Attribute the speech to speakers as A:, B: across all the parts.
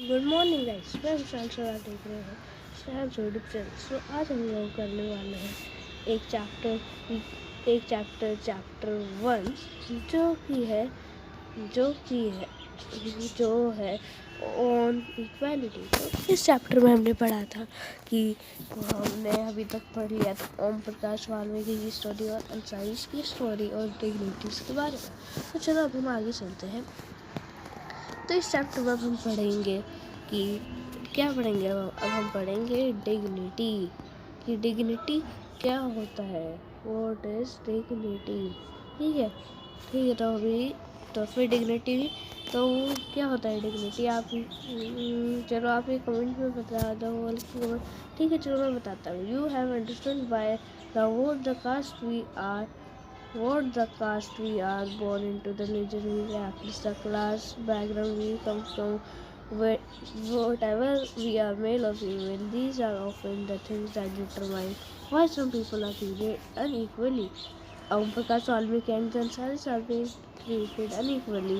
A: Good morning guys, मैं विशाल sir देख रहे हैं स्टैम्प डिफरेंस। सो आज हम लोग करने वाले हैं एक चैप्टर 1 जो है ऑन इक्वालिटी। तो इस चैप्टर में हमने पढ़ा था कि हमने अभी तक पढ़ लिया था ओम प्रकाश वाल्मीकि की स्टोरी और अंसाइज की स्टोरी और डिग्निटीज के बारे में। तो चलो अब हम आगे चलते हैं। तो इस चैप्टर में हम पढ़ेंगे कि क्या पढ़ेंगे। अब हम पढ़ेंगे डिग्निटी कि डिग्निटी क्या होता है, व्हाट इज डिग्निटी। ठीक है तो फिर डिग्निटी तो क्या होता है डिग्निटी। आप चलो आप ये कमेंट में बता दो। ठीक है, चलो मैं बताता हूँ। You have understood by the what the caste we are born into, the religion we practice, the class background we come from, whatever we are, male or female. These are often the things that determine why some people are treated unequally. Om Prakash Valmiki and Jansaris are being treated unequally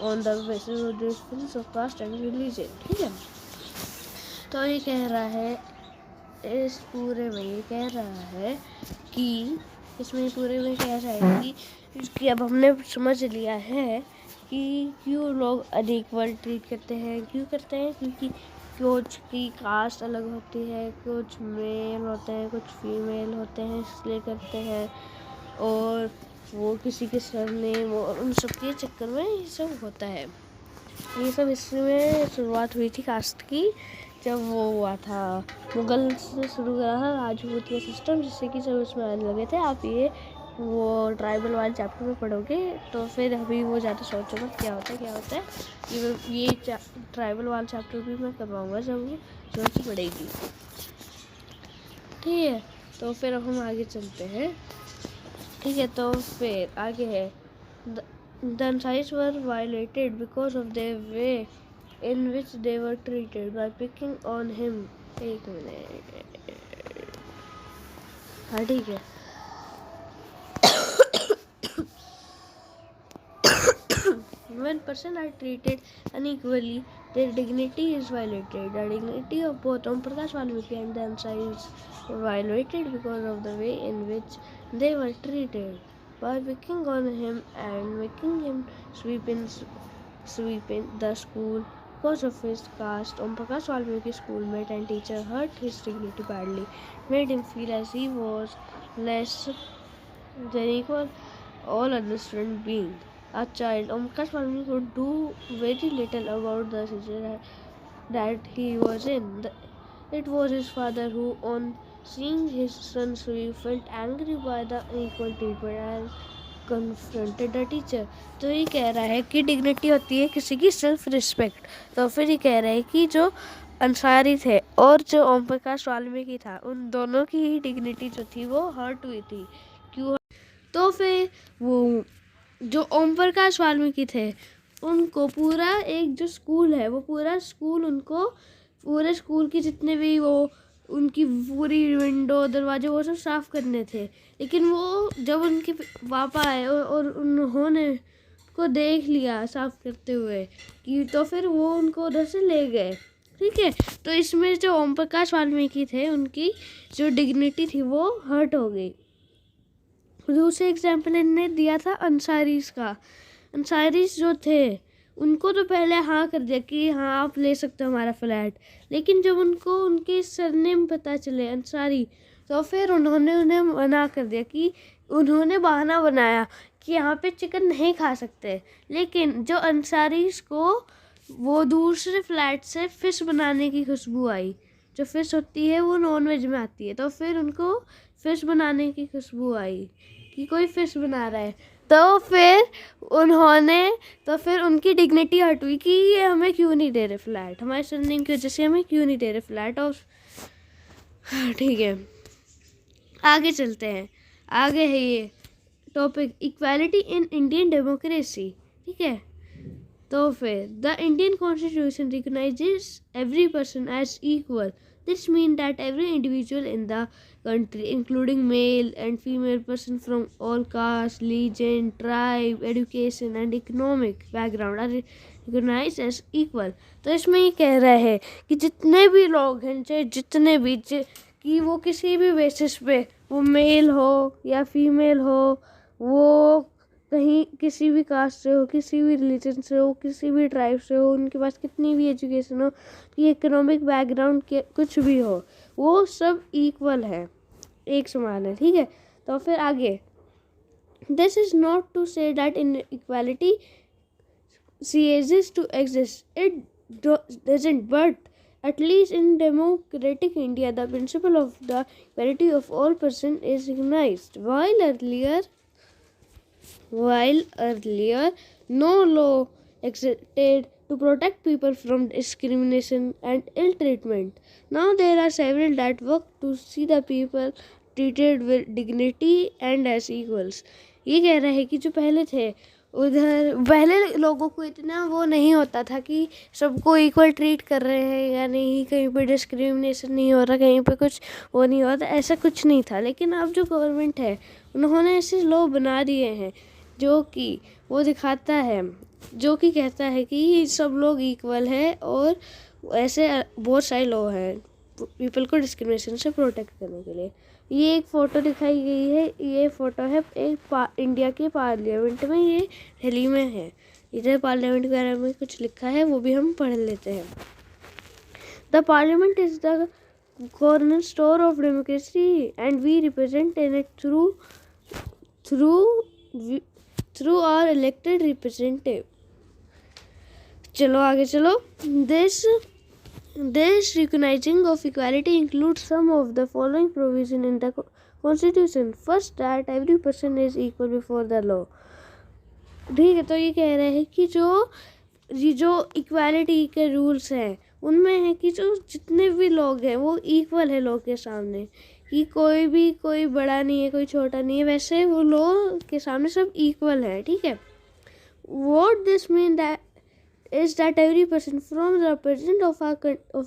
A: on the basis of difference of caste and religion. ठीक है, तो ये कह रहा है इस पूरे में ये कह रहा है कि इसमें पूरे में कह रहा है कि अब हमने समझ लिया है कि क्यों लोग अनइक्वल ट्रीट करते हैं। क्यों करते हैं? क्योंकि कुछ की कास्ट अलग होती है, कुछ मेल होते हैं, कुछ फीमेल होते हैं, इसलिए करते हैं। और वो किसी के सरनेम और उन सब के चक्कर में ये सब होता है। ये सब इसमें शुरुआत हुई थी कास्ट की जब वो हुआ था मुगल से शुरू करा था राजपूत का सिस्टम, जिससे कि सब इसमें आने लगे थे। आप ये वो ट्राइबल वाले चैप्टर में पढ़ोगे तो फिर अभी वो ज़्यादा सोचो मत क्या होता है। ये ट्राइबल वाला चैप्टर भी मैं करवाऊँगा जब जरूरत पड़ेगी। ठीक है, तो फिर अब हम आगे चलते हैं। ठीक है, तो फिर आगे है The Ansais were violated because of the way in which they were treated by picking on him. एक मिनट, हाँ ठीक है। When persons are treated unequally, their dignity is violated. The dignity of both Om Prakash Valmiki and the Ansais were violated because of the way in which they were treated. By picking on him and making him sweep in the school because of his caste, Om Prakash Valmiki's schoolmate and teacher hurt his dignity badly, made him feel as he was less than equal all other student being. A child, Om Prakash Valmiki could do very little about the situation that he was in. It was his father who, on seeing his son sweep, felt angry by the unequal treatment and confronted the teacher. तो ये कह रहा है कि dignity होती है किसी की सेल्फ रिस्पेक्ट। तो फिर ये कह रहा है कि जो अंसारी थे और जो ओम प्रकाश वाल्मीकि था, उन दोनों की ही डिग्निटी जो थी वो हर्ट हुई थी। क्यों? तो फिर वो जो ओम प्रकाश वाल्मीकि थे उनको पूरा एक जो स्कूल है वो पूरा स्कूल उनको पूरे स्कूल की जितने भी वो उनकी पूरी विंडो दरवाजे वो सब साफ़ करने थे। लेकिन वो जब उनके पापा आए और उन्होंने को देख लिया साफ़ करते हुए कि तो फिर वो उनको उधर से ले गए। ठीक है, तो इसमें जो ओम प्रकाश वाल्मीकि थे उनकी जो डिग्निटी थी वो हर्ट हो गई। दूसरे एग्जाम्पल इन्होंने दिया था अंसारीज का। अंसारीज जो थे उनको तो पहले हाँ कर दिया कि हाँ आप ले सकते हो हमारा फ्लैट, लेकिन जब उनको उनके सरनेम पता चले अंसारी तो फिर उन्होंने उन्हें मना कर दिया कि उन्होंने बहाना बनाया कि यहाँ पे चिकन नहीं खा सकते। लेकिन जो अंसारीज को वो दूसरे फ्लैट से फ़िश बनाने की खुशबू आई। जो फ़िश होती है वो नॉनवेज में आती है, तो फिर उनको फ़िश बनाने की खुशबू आई कि कोई फ़िश बना रहा है। तो फिर उनकी डिग्निटी हट हुई कि ये हमें क्यों नहीं दे रहे फ्लैट, हमारे सरनेम की वजह से हमें क्यों नहीं दे रहे फ्लैट। और ठीक है, आगे चलते हैं। आगे है ये topic equality in Indian democracy. ठीक है, तो फिर the Indian Constitution recognizes every person as equal. This means that every individual in the country, including male and female person from all caste, religion, tribe, education and economic background, are recognized as equal. तो इसमें ये कह रहा है कि जितने भी लोग हैं, चाहे जितने भी कि वो किसी भी बेसिस पे, वो मेल हो या फीमेल हो, वो कहीं किसी भी कास्ट से हो, किसी भी रिलीजन से हो, किसी भी ट्राइब से हो, उनके पास कितनी भी एजुकेशन हो, कि इकोनॉमिक बैकग्राउंड के कुछ भी हो, वो सब इक्वल है, एक समान है, ठीक है। तो फिर आगे, this is not to say that inequality ceases to exist. It doesn't, but at least in democratic India, the principle of the equality of all persons is recognized. While earlier, no law existed to protect people from discrimination and ill treatment. Now there are several that work to see the people treated with dignity and as equals. ये कह रहा है कि जो पहले थे, उधर पहले लोगों को इतना वो नहीं होता था कि सबको इक्वल ट्रीट कर रहे हैं या नहीं, कहीं पे डिस्क्रिमिनेशन नहीं हो रहा, कहीं पे कुछ वो नहीं हो रहा, ऐसा कुछ नहीं था। लेकिन अब जो गवर्नमेंट है, उन्होंने ऐसे लॉ बना दिए हैं जो कि वो दिखाता है, जो कि कहता है कि सब लोग इक्वल है, और ऐसे बहुत सारे लॉ हैं पीपल को डिस्क्रिमिनेशन से प्रोटेक्ट करने के लिए। ये एक फ़ोटो दिखाई गई है, ये फ़ोटो है एक इंडिया के पार्लियामेंट में, ये दिल्ली में है। इधर पार्लियामेंट के बारे में कुछ लिखा है, वो भी हम पढ़ लेते हैं। The parliament is the corner store of democracy and we represent in it through our elected representative. चलो आगे चलो। This recognizing of equality includes some of the following provision in the Constitution. First, that every person is equal before the law. ठीक है, तो ये कह रहे हैं कि जो इक्वालिटी के रूल्स हैं, उनमें है कि जो जितने भी लोग हैं वो इक्वल है लॉ के सामने, कि कोई बड़ा नहीं है, कोई छोटा नहीं है, वैसे वो लॉ के सामने सब इक्वल है, ठीक है। What this mean that is that every person from the president of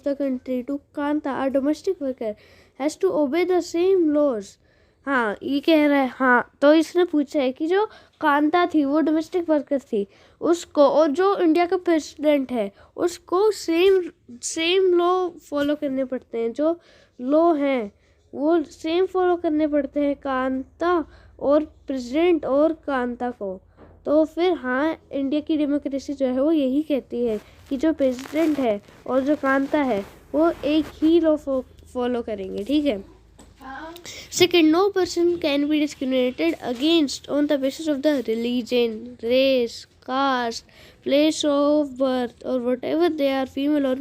A: the country to Kanta, a domestic worker, has to obey the same laws. हाँ, ये कह रहा है। हाँ, तो इसने पूछा है कि जो कांता थी, वो डोमेस्टिक वर्कर थी, उसको, और जो इंडिया का प्रेसिडेंट है, उसको सेम लॉ फॉलो करने पड़ते हैं। जो लॉ हैं वो सेम फॉलो करने पड़ते हैं कांता और प्रेसिडेंट और कांता को। तो फिर हाँ, इंडिया की डेमोक्रेसी जो है वो यही कहती है कि जो प्रेसिडेंट है और जो कांता है वो एक ही लॉ फॉलो करेंगे, ठीक है। Second, no person can be discriminated against on the basis of the religion, race, caste, place of birth, or whatever they are, female or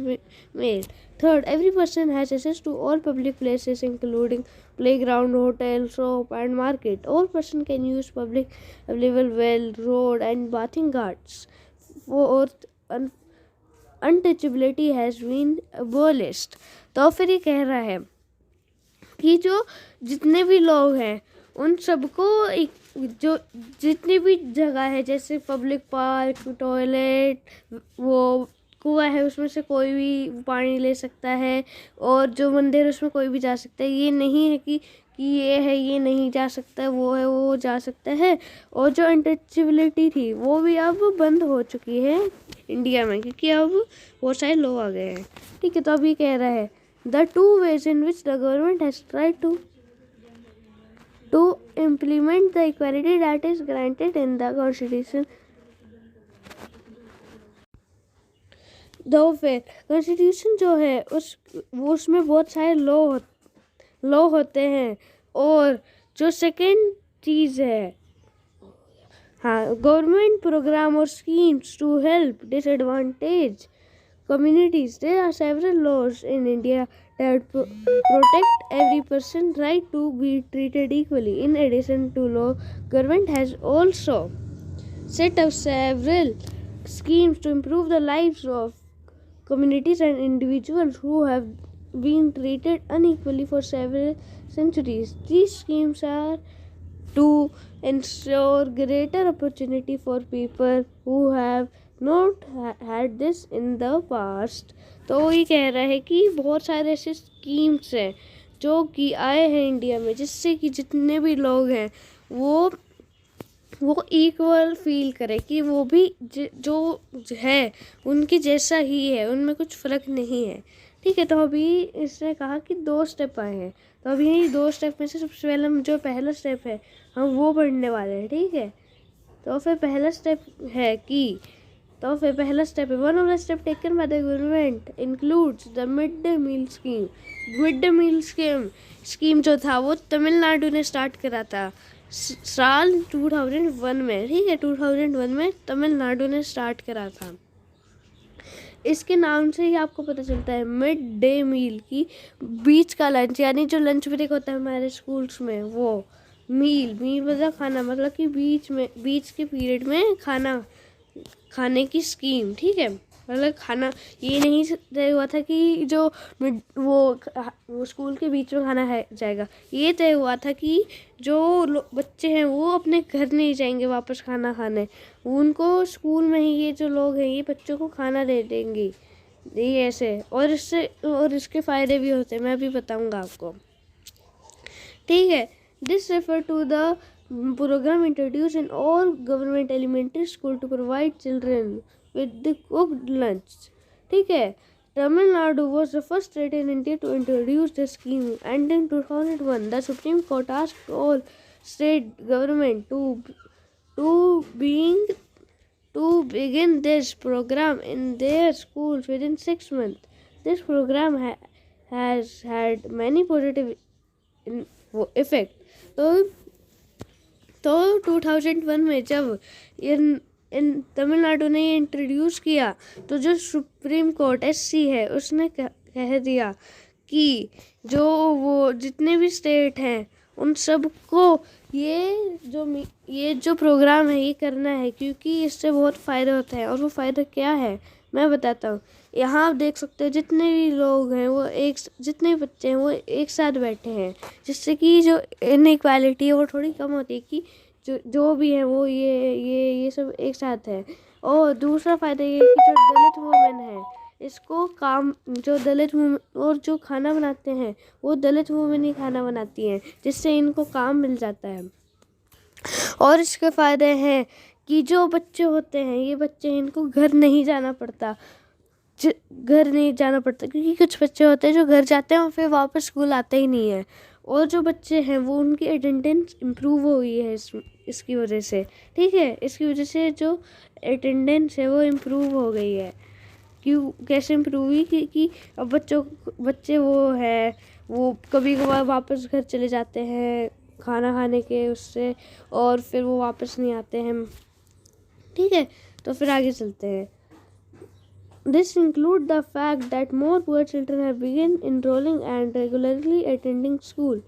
A: male. Third, every person has access to all public places including playground, hotel, shop and market. All person can use public available well, road and bathing ghats. Fourth, untouchability has been abolished. तो फिर ये कह रहा है कि जो जितने भी लोग हैं उन सबको जो जितनी भी जगह है, जैसे पब्लिक पार्क, टॉयलेट, वो कुआं है, उसमें से कोई भी पानी ले सकता है, और जो मंदिर उसमें कोई भी जा सकता है। ये नहीं है कि ये है ये नहीं जा सकता, वो है वो जा सकता है। और जो अनटचेबिलिटी थी वो भी अब बंद हो चुकी है इंडिया में, क्योंकि अब बहुत सारे लोग आ गए हैं, ठीक है। तो अभी कह रहा है the two ways in which the government has tried to implement the equality that is granted in the Constitution. दो फिर कॉन्स्टिट्यूशन जो है उसमें बहुत सारे लॉ होते हैं। और जो सेकेंड चीज़ है, हाँ, गवर्नमेंट प्रोग्राम और schemes to help disadvantage communities. There are several laws in India that protect every person's right to be treated equally. In addition to law, government has also set up several schemes to improve the lives of communities and individuals who have been treated unequally for several centuries. These schemes are to ensure greater opportunity for people who have not had this in the past। तो ये कह रहा है कि बहुत सारे ऐसे schemes हैं जो कि आए हैं इंडिया में, जिससे कि जितने भी लोग हैं वो इक्वल फील करे कि वो भी जो है उनके जैसा ही है, उनमें कुछ फ़र्क नहीं है। ठीक है, तो अभी इसने कहा कि 2 स्टेप आए हैं, तो अभी यही 2 स्टेप में से सबसे पहले हम जो पहला स्टेप है हम वो पढ़ने वाले हैं। ठीक है, तो फिर पहला स्टेप है कि one of the step taken by the government includes the mid day meal scheme. Mid day meal scheme जो था वो तमिलनाडु ने स्टार्ट करा था साल 2001 में। ठीक है, 2001 में तमिलनाडु ने स्टार्ट करा था। इसके नाम से ही आपको पता चलता है मिड डे मील की बीच का लंच, यानी जो लंच ब्रेक होता है हमारे स्कूल्स में वो मील मतलब खाना, मतलब कि बीच के पीरियड में खाना खाने की स्कीम। ठीक है, मतलब खाना ये नहीं तय हुआ था कि जो वो स्कूल के बीच में खाना है जाएगा, ये तय हुआ था कि जो बच्चे हैं वो अपने घर नहीं जाएंगे वापस खाना खाने, उनको स्कूल में ही ये जो लोग हैं ये बच्चों को खाना दे देंगे। ये ऐसे और इसके फ़ायदे भी होते हैं, मैं भी बताऊंगा आपको। ठीक है, this refer to the program introduced in all government elementary school to provide children with the cooked lunch। ठीक है, Tamil Nadu was the first state in India to introduce the scheme, and in 2001 the Supreme Court asked all state government to begin this program in their schools within 6 months। This program has had many positive effect। तो 2001 में जब इन तमिलनाडु ने ये introduce किया तो जो supreme court SC है उसने कह दिया कि वो जितने भी स्टेट हैं उन सबको ये जो प्रोग्राम है ये करना है, क्योंकि इससे बहुत फ़ायदे होते हैं। और वो फ़ायदा क्या है मैं बताता हूँ। यहाँ आप देख सकते हो जितने भी लोग हैं जितने बच्चे हैं वो एक साथ बैठे हैं, जिससे कि जो इनइक्वालिटी है वो थोड़ी कम होती है कि जो भी है वो ये सब एक साथ है। और दूसरा फ़ायदा ये है कि जो दलित वुमेन है इसको काम, जो दलित वुमेन और जो खाना बनाते हैं वो दलित वुमेन ही खाना बनाती हैं, जिससे इनको काम मिल जाता है। और इसके फ़ायदे हैं कि जो बच्चे होते हैं ये बच्चे इनको घर नहीं जाना पड़ता क्योंकि कुछ बच्चे होते हैं जो घर जाते हैं और फिर वापस स्कूल आते ही नहीं है। और जो बच्चे हैं वो उनकी अटेंडेंस इम्प्रूव हो गई है इसकी वजह से। ठीक है, इसकी वजह से जो अटेंडेंस है वो इम्प्रूव हो गई है। कैसे इम्प्रूव हुई कि अब बच्चे वो कभी कभार वापस घर चले जाते हैं खाना खाने के उससे, और फिर वो वापस नहीं आते हैं। ठीक है, तो फिर आगे चलते हैं। This includes the fact that more poor children have begun enrolling and regularly attending school।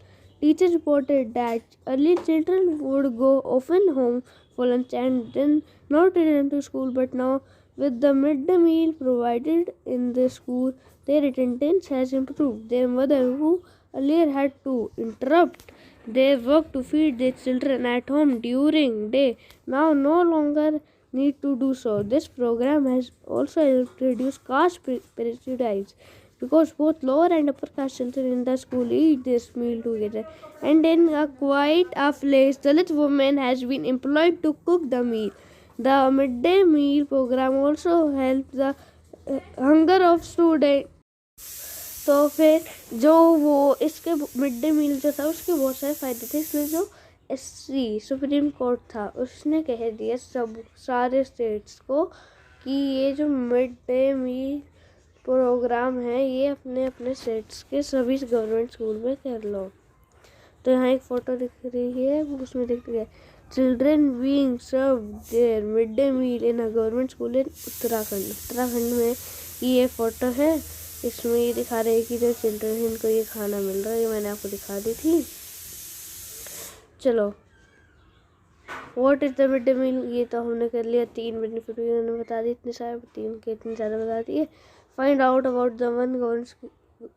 A: Teachers reported that early children would go often home for lunch and then not return to school, but now with the midday meal provided in the school, their attendance has improved। Their mother, who earlier had to interrupt their work to feed their children at home during day, now no longer need to do so। This program has also helped reduce caste prejudice because both lower and upper caste children in the school eat this meal together, and in a quite a place Dalit woman has been employed to cook the meal। The midday meal program also helped the hunger of students। तो फिर जो वो इसके mid day मील जो था उसके बहुत सारे फ़ायदे थे, इसलिए जो SC सुप्रीम कोर्ट था उसने कह दिया सारे स्टेट्स को कि ये जो मिड डे मील प्रोग्राम है ये अपने अपने स्टेट्स के सभी गवर्नमेंट स्कूल में कर लो। तो यहाँ एक फ़ोटो दिख रही है, उसमें दिख रहा है children being serve their mid day meal in a government school in Uttarakhand में ये फ़ोटो है। इसमें ये दिखा रहे हैं कि जो चिल्ड्रन है इनको ये खाना मिल रहा है, ये मैंने आपको दिखा दी थी। चलो, what is the mid day meal ये तो हमने कर लिया। 3 बेनिफिट भी उन्होंने बता दी, इतने ज़्यादा बता दिए। Find out about the one government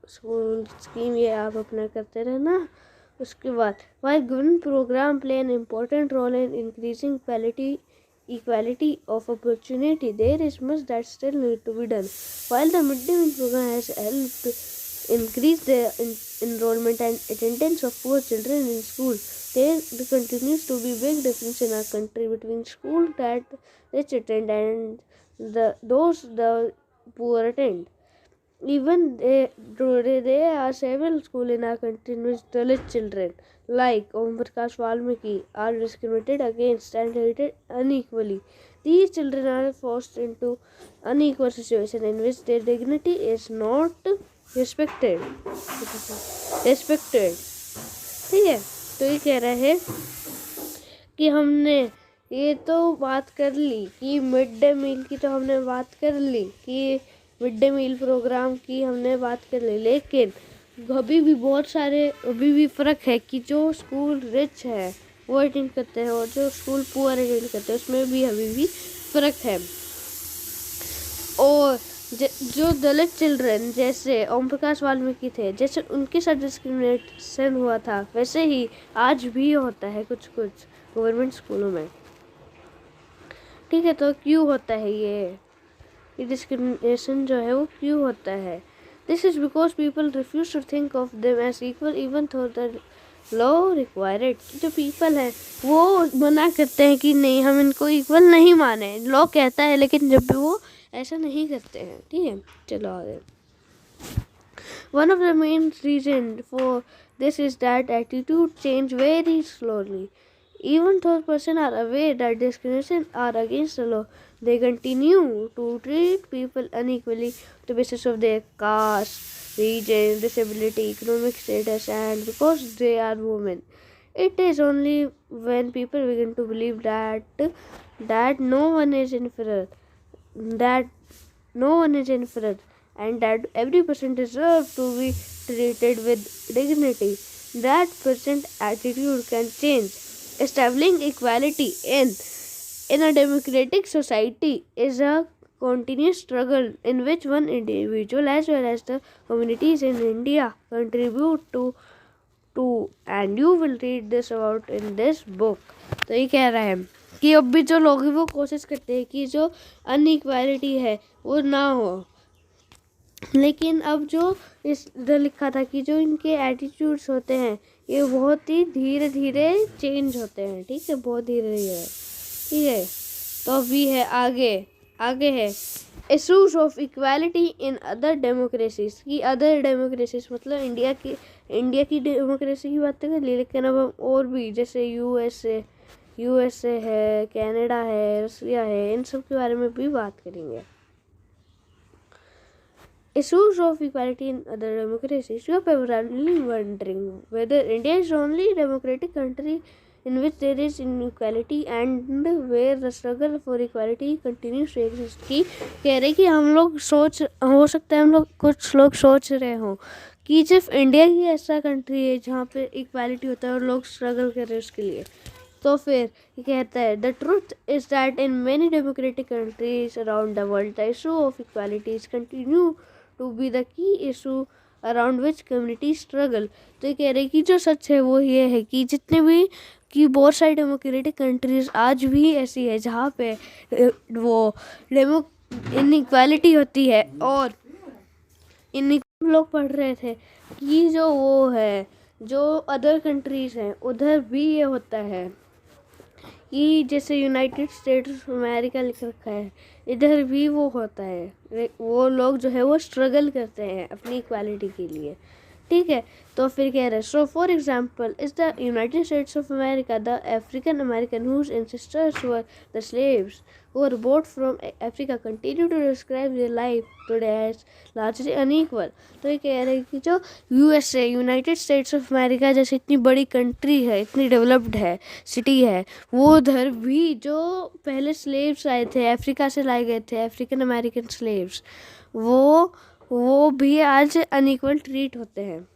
A: school scheme, ये आप अपना करते रहना। उसके बाद while government program play an important role in increasing quality equality of opportunity, there is much that still need to be done. While the midday meal program has helped increase the enrollment and attendance of poor children in school, there continues to be big difference in our country between school that rich attend and those the poor attend. Even today there are several schools in our country in which Dalit children like Om Prakash Valmiki are discriminated against and treated unequally. These children are forced into unequal situation in which their dignity is not respected. ठीक है, तो ये कह रहा है कि हमने ये तो बात कर ली कि मिड डे मील की, तो हमने बात कर ली कि मिड डे मील प्रोग्राम की हमने बात कर ली, लेकिन अभी भी बहुत सारे अभी भी फ़र्क है कि जो स्कूल रिच है वो अटेंड करते हैं और जो स्कूल पुअर अटेंड करते हैं, उसमें भी अभी भी फ़र्क है। और जो दलित चिल्ड्रन जैसे ओम प्रकाश वाल्मीकि थे, जैसे उनके साथ डिस्क्रिमिनेशन हुआ था, वैसे ही आज भी होता है कुछ कुछ गवर्नमेंट स्कूलों में। ठीक है, तो क्यों होता है ये डिस्क्रिमिनेशन जो है वो क्यों होता है? This is because people refuse to think of them as equal even though the law require it. जो पीपल है वो मना करते हैं कि नहीं, हम इनको इक्वल नहीं माने, लॉ कहता है, लेकिन जब भी वो ऐसा नहीं करते हैं। ठीक है, चलो आगे। One of the main reasons for this is that attitude change very slowly. Even though persons are aware that discrimination are against the law, they continue to treat people unequally on the basis of their caste, region, disability, economic status, and because they are women. It is only when people begin to believe that no one is inferior, and that every person deserves to be treated with dignity, that present attitude can change. Establishing equality in a democratic society is a continuous struggle in which one individual as well as the communities in India contribute to, and you will read this about in this book. तो ये कह रहा है कि अब भी जो लोग हैं वो कोशिश करते हैं कि जो अनइक्वालिटी है वो ना हो, लेकिन अब जो इस इधर लिखा था कि जो इनके एटीट्यूड्स होते हैं ये बहुत ही धीरे धीरे चेंज होते हैं। ठीक है, बहुत धीरे धीरे। ठीक है, तो अभी है आगे है issues of equality in other democracies. की अदर डेमोक्रेसीज मतलब इंडिया की डेमोक्रेसी की बात कर ली, लेकिन अब हम और भी जैसे यूएसए है, कनाडा है, रसिया है, इन सब के बारे में भी बात करेंगे। Issues of equality in other democracies. You are probably wondering whether India is the only democratic country in which there is inequality and where the struggle for equality continues to exist. कि कह रहे कि हम लोग हो सकता है हम लोग कुछ लोग सोच रहे हों कि सिर्फ इंडिया ही ऐसा कंट्री है जहाँ पे इक्वालिटी होता है और लोग स्ट्रगल कर रहे हैं उसके लिए। तो फिर ये कहता है the truth is that in many democratic countries around the world the issue of equalities continue to be the key issue around which community struggle. तो ये कह रहे कि जो सच है वो ये है कि जितने भी कि बहुत सारी डेमोक्रेटिक कंट्रीज आज भी ऐसी है जहाँ पे वो इनइक्वालिटी होती है। और लोग पढ़ रहे थे कि जो वो है जो अदर कंट्रीज़ हैं उधर भी ये होता है कि जैसे यूनाइटेड स्टेट्स अमेरिका लिख रखा है, इधर भी वो होता है, वो लोग जो है वो स्ट्रगल करते हैं अपनी इक्वालिटी के लिए। ठीक है, तो फिर कह रहे हैं so for example is the United States of America the African American whose ancestors were the slaves who were brought from Africa continue to describe their life today as largely unequal. तो ये कह रहे हैं कि जो USA United States of America जैसे इतनी बड़ी कंट्री है, इतनी डेवलप्ड है सिटी है, वो उधर भी जो पहले स्लेव्स आए थे अफ्रीका से लाए गए थे अफ्रीकन अमेरिकन स्लेव्स, वो भी आज अनइक्वल ट्रीट होते हैं।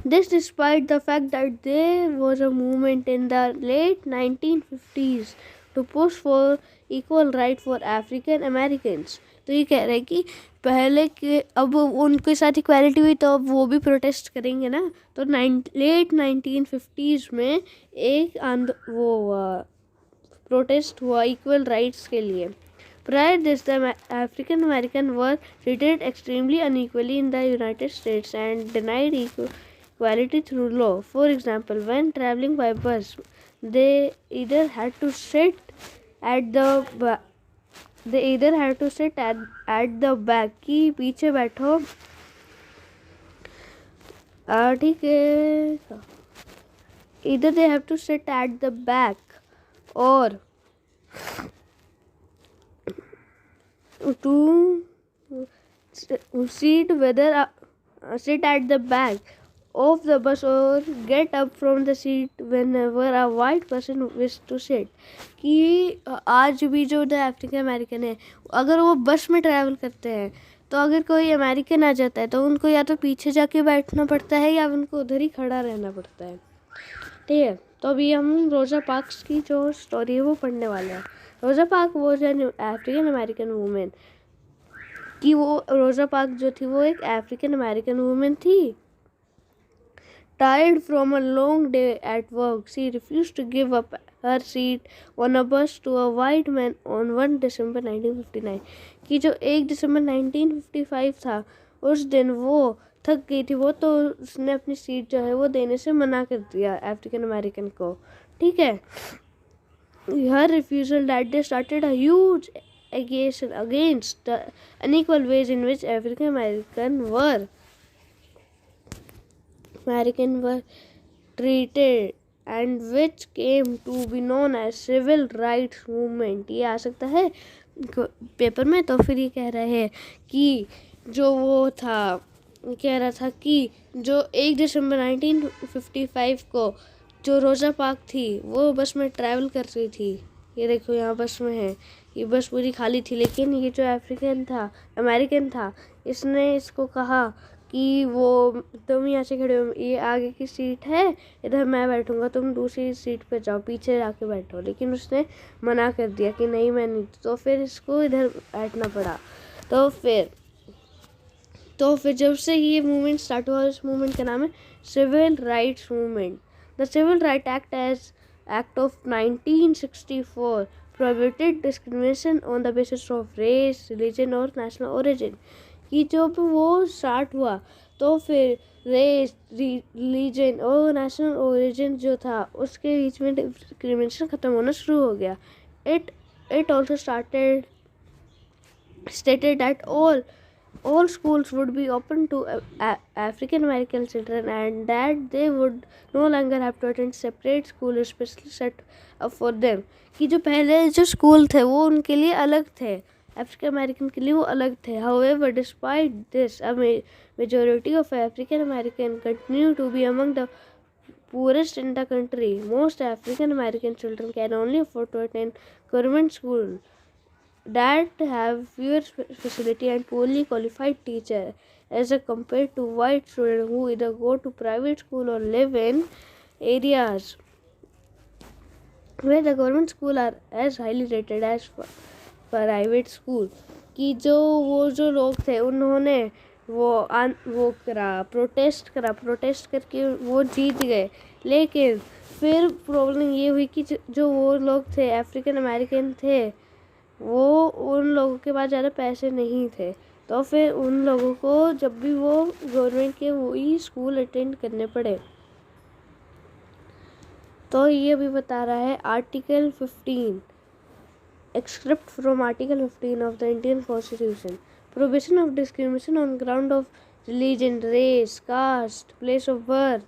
A: This despite the fact that there was a movement in the late 1950s to push for equal right for African Americans. तो ये कह रहे हैं कि पहले के अब उनके साथ इक्वालिटी हुई तो अब वो भी प्रोटेस्ट करेंगे ना। तो लेट 1950s में एक वो प्रोटेस्ट हुआ इक्वल राइट्स के लिए. Prior this, the African American were treated extremely unequally in the United States and denied equality through law. For example, when traveling by bus, they either had to sit at the back कि पीछे बैठो. ठीक है. Either they have to sit at the back or to sit at the back of the bus or get up from the seat whenever a white person wish to sit. कि आज भी जो the African American है, अगर वो बस में travel करते हैं तो अगर कोई अमेरिकन आ जाता है तो उनको या तो पीछे जाके बैठना पड़ता है या उनको उधर ही खड़ा रहना पड़ता है. ठीक है. तो अभी हम रोज़ा पार्क्स की जो स्टोरी है वो पढ़ने वाले हैं. रोज़ा पार्क वो जो अफ्रीकन अमेरिकन वूमेन कि वो रोज़ा पार्क जो थी वो एक अफ्रीकन अमेरिकन वूमेन थी. Tired from a long day at work, she refused to give up her seat on a bus to a white man on 1 December 1959. कि जो 1 दिसंबर 1955 था उस दिन वो थक गई थी वो, तो उसने अपनी सीट जो है वो देने से मना कर दिया अफ्रीकन अमेरिकन को. ठीक है. Her refusal that day started a huge accusation against the unequal ways in which African American were treated and which came to be known as civil rights movement. ये आ सकता है पेपर में. तो फिर ये कह रहे हैं कि जो वो था कह रहा था कि जो 1 दिसंबर 1955 को जो रोज़ा पार्क थी वो बस में ट्रैवल कर रही थी. ये देखो यहाँ बस में है. ये बस पूरी खाली थी लेकिन ये जो अमेरिकन था इसने इसको कहा कि वो तुम यहाँ से खड़े हो, ये आगे की सीट है, इधर मैं बैठूंगा, तुम दूसरी सीट पे जाओ, पीछे जाके बैठो. लेकिन उसने मना कर दिया कि नहीं मैं नहीं. तो फिर इसको इधर बैठना पड़ा. तो फिर जब से ये मूवमेंट स्टार्ट हुआ इस मूवमेंट का नाम है civil rights movement. The civil right act of 1964 prohibited discrimination on the basis of race, religion और national origin. कि जब वो स्टार्ट हुआ तो फिर रेस, रिलीजन और नेशनल ओरिजिन जो था उसके बीच में डिस्क्रिमिनेशन ख़त्म होना शुरू हो गया. It also stated that all schools would be open to African American children and that they would no longer have to attend separate school especially set up for them. कि जो पहले जो स्कूल थे वो उनके लिए अलग थे, अफ्रीकन अमेरिकन के लिए वो अलग थे. However, despite this, a majority of African American continue to be among the poorest in the country. Most African American children can only afford to attend government school that have fewer facility and poorly qualified teacher as compared to white students who either go to private school or live in areas where the government school are as highly rated as private school. कि जो लोग थे उन्होंने protest करके वो जीत गए. लेकिन फिर प्रॉब्लम ये हुई कि जो वो लोग थे अफ्रीकन अमेरिकन थे वो उन लोगों के पास ज़्यादा पैसे नहीं थे. तो फिर उन लोगों को जब भी वो गवर्नमेंट के वही स्कूल अटेंड करने पड़े. तो ये अभी बता रहा है article 15 excerpt from Article 15 of the Indian Constitution. Prohibition of discrimination on ground of religion, race, caste, place of birth.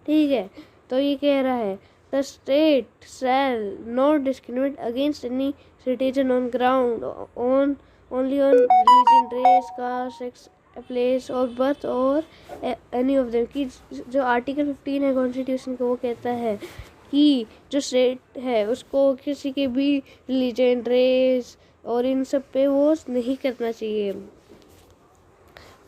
A: ठीक है. तो ये कह रहा है the state shall not discriminate against any citizen on ground only on religion, race, caste, sex, place or birth or any of them. कि जो article 15 है कॉन्स्टिट्यूशन का वो कहता है कि जो स्टेट है उसको किसी के भी रिलीजन, रेस और इन सब पे वो नहीं करना चाहिए,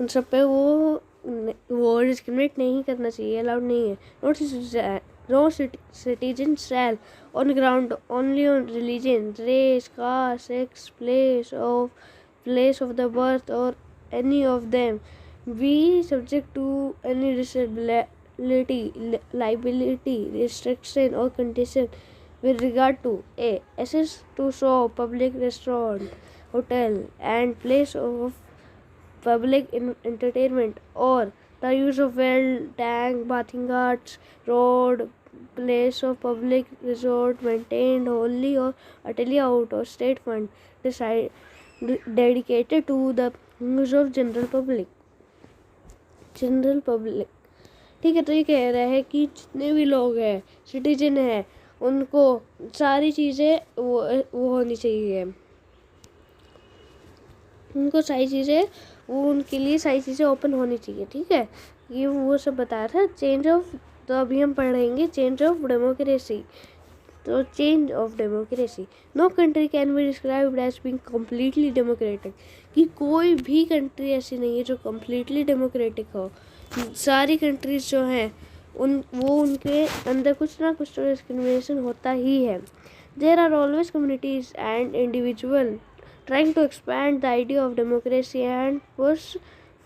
A: उन सब पे वो डिस्क्रिमिनेट नहीं करना चाहिए, अलाउड नहीं है. No citizen shall on ground only on religion, race, caste, sex, place of the birth or any of them be subject to any disability, liability, restriction or condition with regard to a access to shop, public restaurant, hotel and place of public entertainment, or the use of well, tank, bathing arts, road, place of public resort maintained wholly or utterly out of state fund dedicated to the use of general public. ठीक है, तो ये कह रहा है कि जितने भी लोग हैं, सिटीजन हैं, उनको सारी चीज़ें वो होनी चाहिए, उनको सारी चीज़ें वो उनके लिए सारी चीज़ें ओपन होनी चाहिए। ठीक है, ये वो सब बताया था। चेंज ऑफ, तो अभी हम पढ़ेंगे चेंज ऑफ डेमोक्रेसी। तो change of democracy, no country can be described as being completely democratic, कि कोई भी कंट्री ऐसी नहीं है जो कम्प्लीटली डेमोक्रेटिक हो। सारी कंट्रीज जो हैं उनके अंदर कुछ ना कुछ तो डिस्क्रिमिनेशन होता ही है। There are always communities and individual trying to expand the idea of democracy and push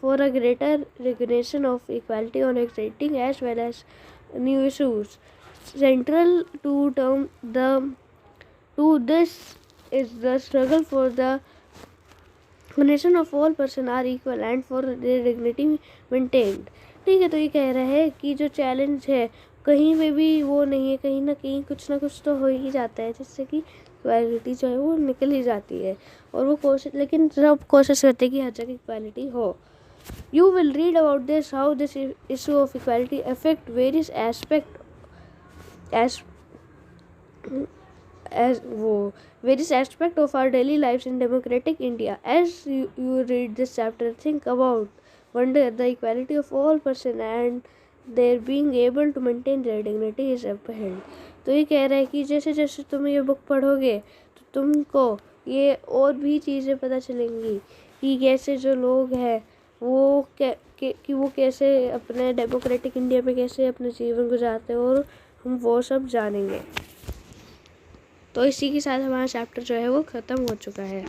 A: for a greater recognition of equality on existing as well as new issues. Central to this is the struggle for the recognition of all persons are equal and for their dignity maintained। ठीक है, तो ये कह रहा है कि जो challenge है कहीं पे भी वो नहीं है, कहीं ना कहीं कुछ ना कुछ तो हो ही जाता है जिससे कि इक्वालिटी जो है वो निकल ही जाती है। और वो कोशिश, लेकिन सब कोशिश करते हैं कि हर जगह इक्वालिटी हो। You will read about this how this issue of equality affect various aspect various aspect of our daily lives in democratic India. As you read this chapter, think about, wonder the equality of all person and their being able to maintain their dignity is upheld। तो ये कह रहा है कि जैसे जैसे तुम ये बुक पढ़ोगे तो तुमको ये और भी चीज़ें पता चलेंगी कि कैसे जो लोग हैं वो कि वो कैसे अपने डेमोक्रेटिक इंडिया में कैसे अपने जीवन गुजारते हैं, और हम वो सब जानेंगे। तो इसी के साथ हमारा चैप्टर जो है वो ख़त्म हो चुका है।